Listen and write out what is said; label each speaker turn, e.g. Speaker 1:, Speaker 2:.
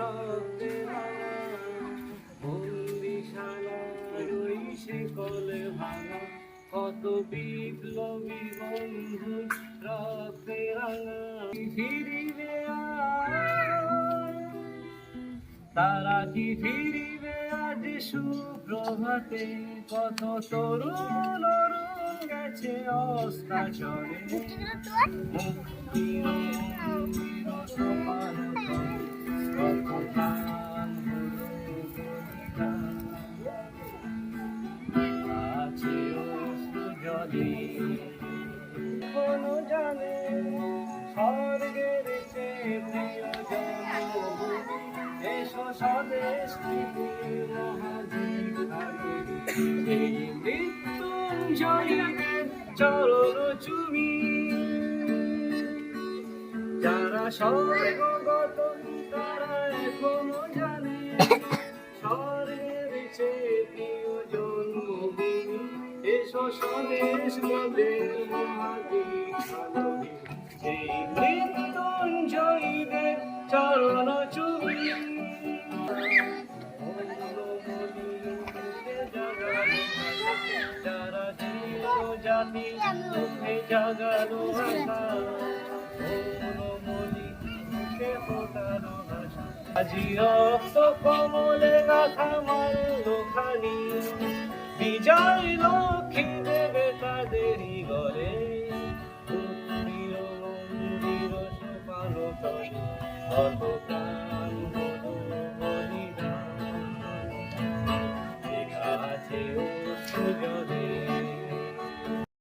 Speaker 1: রক্তে রাঙা বন্দিশালার ওই শিকলে ভাঙা কত বিপ্লবী বন্ধু রক্তে রাঙা ফিরিবে তারা কি ফিরিবে আজ সুপ্রভাতে কত তরুণ অরুণ গেছে অস্তাচলে মুক্তির সোপান কত প্রাণ আছে অশ্রু জলে কোনো জানে স্বর্গের চেয়ে প্রিয় জন্মভূমি এসো স্বদেশ এই মৃত্যুঞ্জয়ীদের চরণ চুমি যারা স্বর্গগত তারা এখনো জানে স্বর্গের চেয়ে প্রিয় জন্মভূমি এসো স্বদেশ মোদের মহাদীক্ষানবী এই মৃত্যুঞ্জয়ীদের চরণ চুমি যারা জাতি জাগানো আশা আজি রক্ত কমলে গাথা মারল খানি বিজয় লক্ষ্মী দেবে তাদেরই